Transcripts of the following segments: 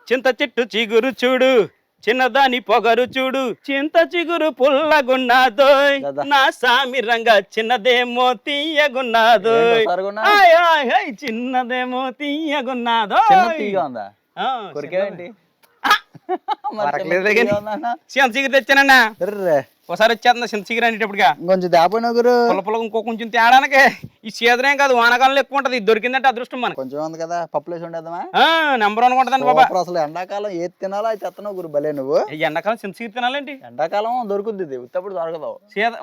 చింత చెట్టు చిగురు చూడు చిన్నదాని పొగరు చూడు చింత చిగురు పుల్లగున్నాదో నా సామి రంగా చిన్నదేమో తీయగున్నాదో చిన్నదేమో తీయగున్నాదో చింత చిగురు తెచ్చానన్నా ఒకసారి వచ్చేస్తుందా చింత చిగురు అనేటప్పుడుగా కొంచెం దాపనగురు పుల్ల ఇంకో కొంచెం తేడానికి ఈ సీజన్ కాదు వానకాలంలో ఎక్కువ ఉంటది దొరికిందంటే అదృష్టం మనకు కొంచెం ఉంది కదా పప్పులేసి ఉండేద్దామా నెంబర్ వన్ ఉంటదండి బాబా అసలు ఎండాకాలం ఏది తినాలో అది తెత్తనో గురు భలే నువ్వు ఎండాకాలం చింత చిగురు తినాలండి ఎండాకాలం దొరుకుద్ది ఉత్తప్పుడు దొరకదు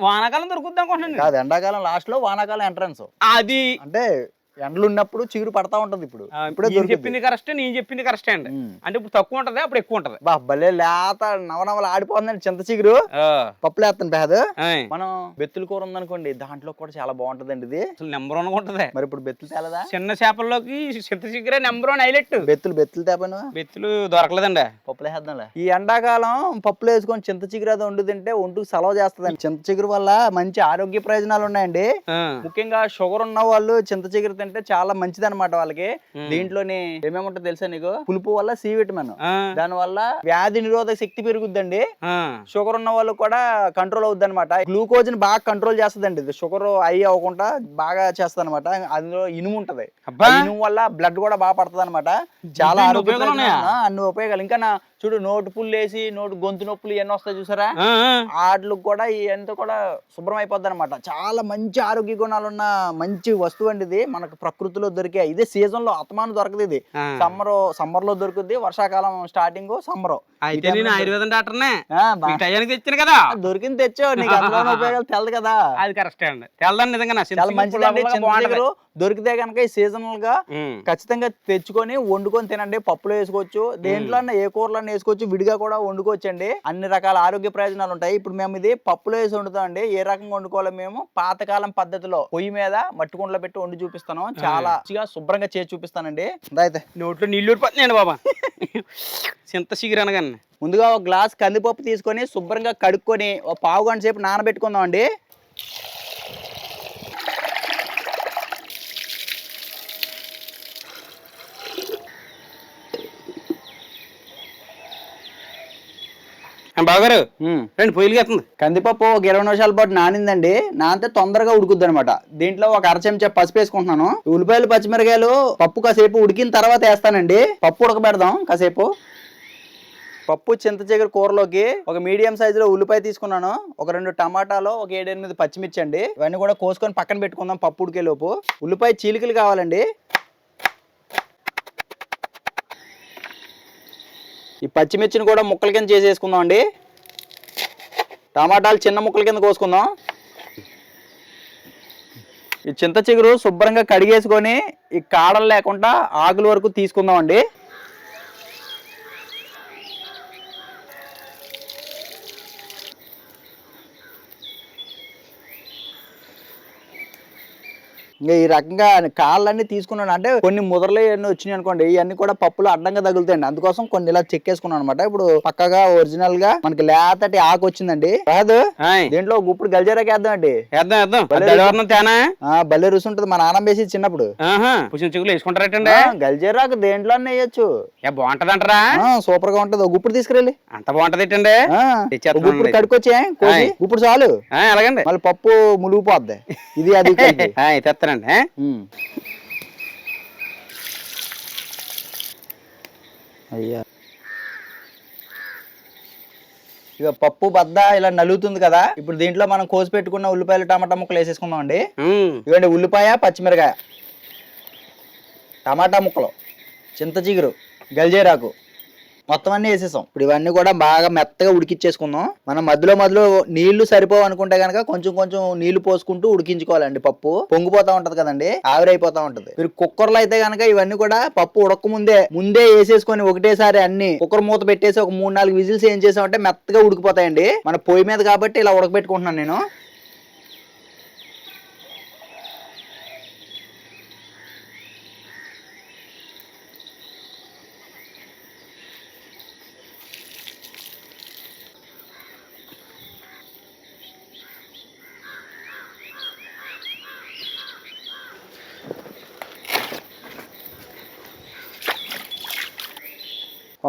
వానాకాలం దొరుకుద్ది అనుకుంటున్నాను కాదు ఎండాకాలం లాస్ట్ లో వానాకాలం ఎంట్రన్స్ అది అంటే ఎండలు ఉన్నప్పుడు చిగురు పడతా ఉంటది ఇప్పుడు చెప్పింది కరెక్ట్ నేను చెప్పింది కరెక్ట్ అండి అంటే ఇప్పుడు తక్కువ ఉంటది అప్పుడు ఎక్కువ ఉంటది భలే లేత నవనవలు ఆడిపోతుందండి చింత చిగురు పప్పులు వేస్తాను పేద మనం బెత్తుల కూర ఉందనుకోండి దాంట్లో కూడా చాలా బాగుంటదండి ఇది అసలు నెంబర్ వన్ ఉంటది మరి ఇప్పుడు బెత్తులు తేలదా చిన్న చేపల్లోకి చింత చిగురే నెంబర్ వన్ హైలైట్ బెత్తులు తేపను బెత్తులు దొరకలేదండి పప్పులు వేద్దాంలే ఈ ఎండాకాలం పప్పులు వేసుకొని చింత చిగురు అది వండు తింటే ఒంటుకు సలవ చేస్తుందండి చింత చిగురు వల్ల మంచి ఆరోగ్య ప్రయోజనాలు ఉన్నాయండి ముఖ్యంగా షుగర్ ఉన్న వాళ్ళు చింత చిగురు తింటే చాలా మంచిది అనమాట వాళ్ళకి దీంట్లోని ఏమేముంటో తెలుసా నీకు పులుపు వల్ల సి విటమిన్ దాని వల్ల వ్యాధి నిరోధక శక్తి పెరుగుద్దండి షుగర్ ఉన్న వాళ్ళు కూడా కంట్రోల్ అవుద్ది అనమాట గ్లూకోజ్ ని బాగా కంట్రోల్ చేస్తుందండి ఇది షుగర్ హై అవ్వకుండా బాగా చేస్తుంది అనమాట అందులో ఇనుము ఉంటది ఇనుము వల్ల బ్లడ్ కూడా బాగా పడుతుంది అనమాట చాలా అన్ని ఉపయోగాలు ఇంకా చూడు నోటు పుల్లు వేసి నోటు గొంతు నొప్పులు ఇవన్నీ వస్తాయి చూసారా వాటికి కూడా ఇవన్నీ కూడా శుభ్రం అయిపోద్ది అనమాట చాలా మంచి ఆరోగ్య గుణాలు ఉన్న మంచి వస్తువు అండి ఇది మనకు ప్రకృతిలో దొరికే ఇదే సీజన్ లో అతమానం దొరకదు ఇది సమ్మర్ లో దొరుకుద్ది వర్షాకాలం స్టార్టింగ్ సమ్మర్ అయితే నేను ఆయుర్వేదం డాక్టర్నే తెచ్చాను కదా దొరికింది తెచ్చావు నీకు అందులో ఉపయోగాలు తెలదు కదా అది కరెక్ట్ అండి తెలదండి నిజంగా చాలా మంచిదండి దొరికితే కనుక ఈ సీజనల్ గా ఖచ్చితంగా తెచ్చుకొని వండుకొని తినండి పప్పులో వేసుకోవచ్చు దేంట్లో ఏ కూరలో వేసుకోవచ్చు విడిగా కూడా వండుకోవచ్చు అండి అన్ని రకాల ఆరోగ్య ప్రయోజనాలు ఉంటాయి ఇప్పుడు మేము ఇది పప్పులో వేసి వండుతాం అండి ఏ రకంగా వండుకోవాలో మేము పాతకాలం పద్ధతిలో పొయ్యి మీద మట్టి కుండలో పెట్టి వండి చూపిస్తాను చాలా శుభ్రంగా చేసి చూపిస్తానండి అయితే నోట్లో నీళ్ళు ఊడిపోతున్నాయండి బాబా చింత చిగురు అనగానే ముందుగా ఒక గ్లాస్ కందిపప్పు తీసుకొని శుభ్రంగా కడుక్కొని ఒక పావు గంట సేపు నానబెట్టుకుందాం అండి బాగారు రెండు పొయ్యిలు ఎత్తుంది కందిపప్పు ఒక 20 నిమిషాల పాటు నానిందండి నానితే తొందరగా ఉడుకుద్ది అనమాట దీంట్లో ఒక అర చెంచా పసుపు వేసుకుంటున్నాను ఉల్లిపాయలు పచ్చిమిరకాయలు పప్పు కాసేపు ఉడికిన తర్వాత వేస్తానండి పప్పు ఉడకబెడదాం కాసేపు పప్పు చింత చిగురు కూరలోకి ఒక మీడియం సైజులో ఉల్లిపాయ తీసుకున్నాను ఒక 2 టమాటాలు ఒక 7-8 పచ్చిమిర్చి అండి ఇవన్నీ కూడా కోసుకొని పక్కన పెట్టుకుందాం పప్పు ఉడికే లోపు ఉల్లిపాయ చీలికలు కావాలండి ఈ పచ్చిమిర్చిని కూడా ముక్కల కింద చేసేసుకుందాం అండి టమాటాలు చిన్న ముక్కల కింద కోసుకుందాం ఈ చింత చిగురు శుభ్రంగా కడిగేసుకొని ఈ కాడలు లేకుండా ఆకుల వరకు తీసుకుందాం అండి ఇంకా ఈ రకంగా కాళ్ళన్నీ తీసుకున్నాను అంటే కొన్ని ముదరలు ఇవన్నీ వచ్చినాయి అనుకోండి ఇవన్నీ కూడా పప్పులు అడ్డంగా తగులుతాయండి అందుకోసం కొన్ని ఇలా చెక్కేసుకున్నాను అనమాట ఇప్పుడు పక్కగా ఒరిజినల్ గా మనకి లేతటి ఆకు వచ్చిందండి కాదు దీంట్లో ఇప్పుడు గల్జేరాకి వేద్దాం అండి భలే రుచి ఉంటుంది మా నాన్న వేసి చిన్నప్పుడు వేసుకుంటారటండి గల్జేరాకు దేంట్లో వేయచ్చు బాగుంటది అంటారా సూపర్ గా ఉంటది ఒక గుప్పుడు తీసుకురండి అంత బాగుంటది ఏంటండి గుప్పుడు కడుకొచ్చే ఇప్పుడు చాలు అలాగండి మళ్ళీ పప్పు ములిగిపోద్ది ఇది అది తెస్తానండి అయ్యా ఇక పప్పు బద్ద ఇలా నలుగుతుంది కదా ఇప్పుడు దీంట్లో మనం కోసి పెట్టుకున్న ఉల్లిపాయలు టమాటా ముక్కలు వేసేసుకుందాం అండి ఇవ్వండి ఉల్లిపాయ పచ్చిమిరకాయ టమాటా ముక్కలు చింత చిగురు గల్జేరాకు మొత్తం అన్ని వేసేసాం ఇప్పుడు ఇవన్నీ కూడా బాగా మెత్తగా ఉడికిచ్చేసుకుందాం మనం మధ్యలో నీళ్లు సరిపోవు అనుకుంటే కనుక కొంచెం కొంచెం నీళ్లు పోసుకుంటూ ఉడికించుకోవాలండి పప్పు పొంగిపోతా ఉంటది కదండి ఆవిరైపోతా ఉంటది మీరు కుక్కర్లో అయితే కనుక ఇవన్నీ కూడా పప్పు ఉడక ముందే వేసేసుకొని ఒకటేసారి అన్ని కుక్కర్ మూత పెట్టేసి ఒక 3-4 విజిల్స్ ఏం చేసామంటే మెత్తగా ఉడికిపోతాయండి మన పొయ్యి మీద కాబట్టి ఇలా ఉడకబెట్టుకుంటున్నాను నేను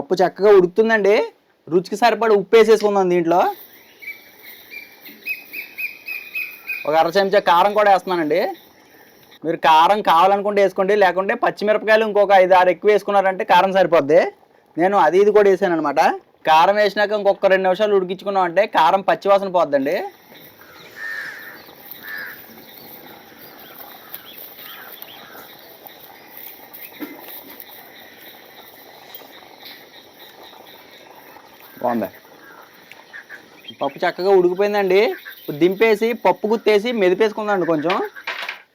పప్పు చక్కగా ఉడుకుతుందండి. రుచికి సరిపడి ఉప్పు వేసేసుకుందాం దీంట్లో. ఒక అర చెంచా కారం కూడా వేస్తున్నానండి. మీరు కారం కావాలనుకుంటే వేసుకోండి, లేకుంటే పచ్చిమిరపకాయలు ఇంకొక 5-6 ఎక్కువ వేసుకున్నారంటే కారం సరిపోద్ది. నేను అది ఇది కూడా వేసాను అనమాట. కారం వేసినాక ఇంకొక 2 నిమిషాలు ఉడికించుకున్నాం అంటే కారం పచ్చివాసన పోద్దండి. బాగుంది. పప్పు చక్కగా ఉడికిపోయిందండి. ఇప్పుడు దింపేసి పప్పు గుత్తేసి మెదిపేసుకుందండి. కొంచెం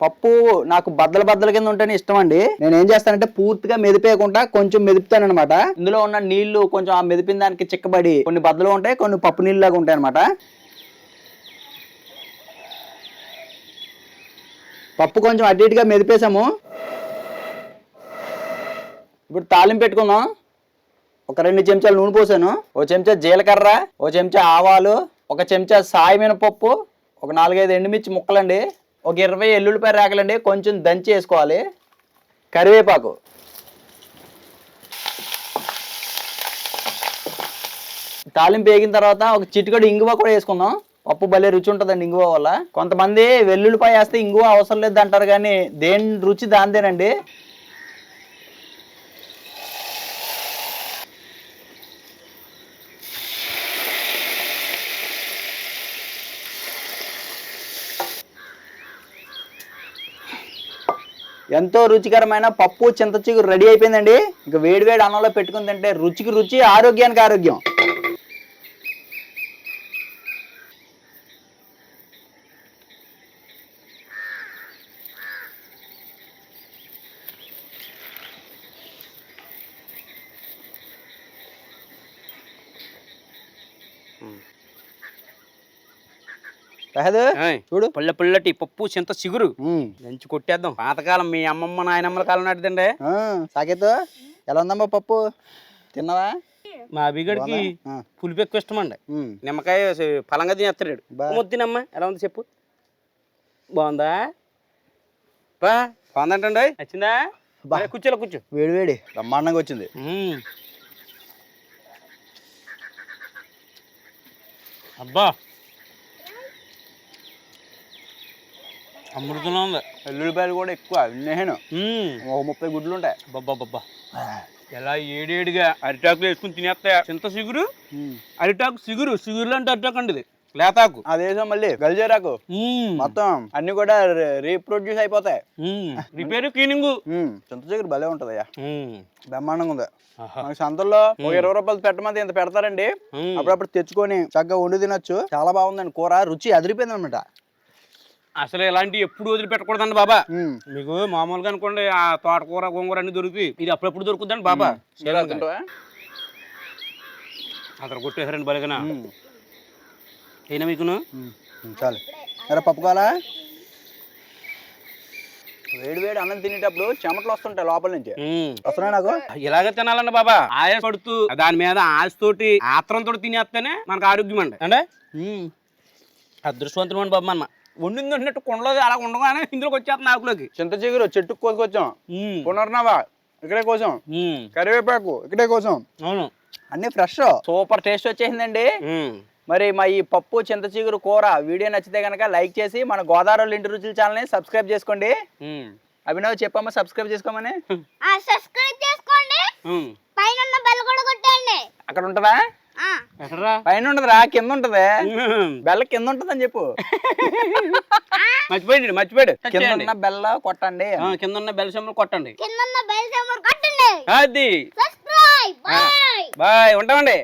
పప్పు నాకు బద్దల కింద ఉంటేనే ఇష్టం అండి. నేను ఏం చేస్తానంటే పూర్తిగా మెదిపేయకుండా కొంచెం మెదుపుతాను అనమాట. ఇందులో ఉన్న నీళ్లు కొంచెం ఆ మెదిపిన దానికి చిక్కబడి కొన్ని బద్దలు ఉంటాయి, కొన్ని పప్పు నీళ్ళు లాగా ఉంటాయి అనమాట. పప్పు కొంచెం అటు ఇటుగా మెదిపేసాము. ఇప్పుడు తాలింపు పెట్టుకుందాం. ఒక 2 చెంచాలు నూనె పోసాను, 1 చెంచా జీలకర్ర, 1 చెంచా ఆవాలు, 1 చెంచా సాయి మినపప్పు, ఒక 4-5 ఎండుమిర్చి ముక్కలండి, ఒక 20 ఎల్లుల్లిపాయ రేకలండి, కొంచెం దంచి వేసుకోవాలి, కరివేపాకు. తాలింపు వేగిన తర్వాత ఒక చిటికెడు ఇంగువ కూడా వేసుకుందాం. పప్పు భలే రుచి ఉంటుందండి ఇంగువ వల్ల. కొంతమంది వెల్లుల్లిపాయ వేస్తే ఇంగువ అవసరం లేదు అంటారు, కానీ దేని రుచి దాందేనండి. ఎంతో రుచికరమైన పప్పు చింత చిగురు రెడీ అయిపోయిందండి. ఇక వేడి అన్నంలో పెట్టుకుని తింటే రుచికి రుచి, ఆరోగ్యానికి ఆరోగ్యం. చూడు, పుల్లటి పప్పు చింత చిగురు దంచి కొట్టేద్దాం. పాతకాలం మీ అమ్మమ్మ నాయనమ్మల కాలం నాటిదండి. సాకేతో ఎలా ఉందమ్మా పప్పు? తిన్నావా? మా అభిగడికి పులిపు ఎక్కువ ఇష్టం అండి. నిమ్మకాయ ఫలంగా తినేస్తాడు. తినమ్మా ఎలా ఉంది చెప్పు. బాగుందా? బాగుందంటండి. నచ్చిందా? కూర్చోలో కూర్చో. వేడి బ్రహ్మాండంగా వచ్చింది. అబ్బా అమృతంలో ఉంది. ఎల్లుల్లిపాయలు కూడా ఎక్కువ నేను 30 గుడ్లు ఉంటాయి. బబ్బా ఎలా ఏడేడిగా అరిటాకులు వేసుకుని తినేస్తాయా. చింత చిగురు, అరిటాకు చిగురు అంటే అరిటాకు అండి, ఇది లేతాకు. అదేసో మళ్ళీ గల్జేరాకు మొత్తం అన్ని కూడా రీప్రొడ్యూస్ అయిపోతాయి. Repair cleaning. చింత చిగురు భలే ఉంటదయ్యా, బ్రహ్మాండంగా ఉంది. మనకి సంతల్లో 20 రూపాయలు పెట్టమంది ఇంత పెడతారండి. అప్పుడప్పుడు తెచ్చుకొని చక్కగా వండి తినొచ్చు. చాలా బాగుందండి కూర, రుచి అదిరిపోయింది అనమాట. అసలు ఇలాంటివి ఎప్పుడు వదిలిపెట్టకూడదండి బాబా. మీకు మామూలుగా అనుకోండి ఆ తోటకూర గోంగూర అన్ని దొరుకుతాయి, ఇది అప్పుడెప్పుడు దొరుకుతుందండి బాబా. అక్కడ కొట్టేసారండి బలిగనా. అయినా మీకును చాలు. అరే పప్పు కావాలా? వేడి అన్నం తినేటప్పుడు చెమటలు వస్తుంటాయి లోపల నుంచి. వస్తున్నాయి నాకు. ఇలాగే తినాలండి బాబా. ఆయాస పడుతూ దాని మీద ఆశతోటి ఆత్రంతో తినేస్తేనే మనకు ఆరోగ్యం అండి. అంటే అదృష్టవంతుడు అండి బాబా. అన్న వండింది అంటున్నట్టు కొండలో అలా ఉండగానే ఇందులోకి వచ్చేస్తుంది ఆకులోకి. చింత చిగురు చెట్టుకు కోసుకొచ్చాం, పునర్నవ ఇక్కడే కోసం, కరివేపాకు ఇక్కడే కోసం. అవును, అన్ని ఫ్రెష్, సూపర్ టేస్ట్ వచ్చేసిందండి. మరి మా ఈ పప్పు చింత చిగురు కూర వీడియో నచ్చితే కనుక లైక్ చేసి మన గోదావరి ఇంటి రుచుల ఛానల్ని సబ్స్క్రైబ్ చేసుకోండి. అభినవ్ చెప్పమ్మా సబ్స్క్రైబ్ చేసుకోమని. సబ్స్క్రైబ్ చేసుకోండి, పైన ఉన్న బెల్ కూడా కొట్టండి. అక్కడ ఉంటదా? పైన ఉంటదిరా, కింద ఉంటది. బెల్ల కింద ఉంటదని చెప్పు. మర్చిపోయాడు. కింద ఉన్న బెల్ల కొట్టండి, కింద ఉన్న బెల్ సింబల్ కొట్టండి. కింద ఉన్న బెల్ సింబల్ కొట్టండి. అది సబ్స్క్రైబ్. బాయ్ బాయ్, ఉంటామండి.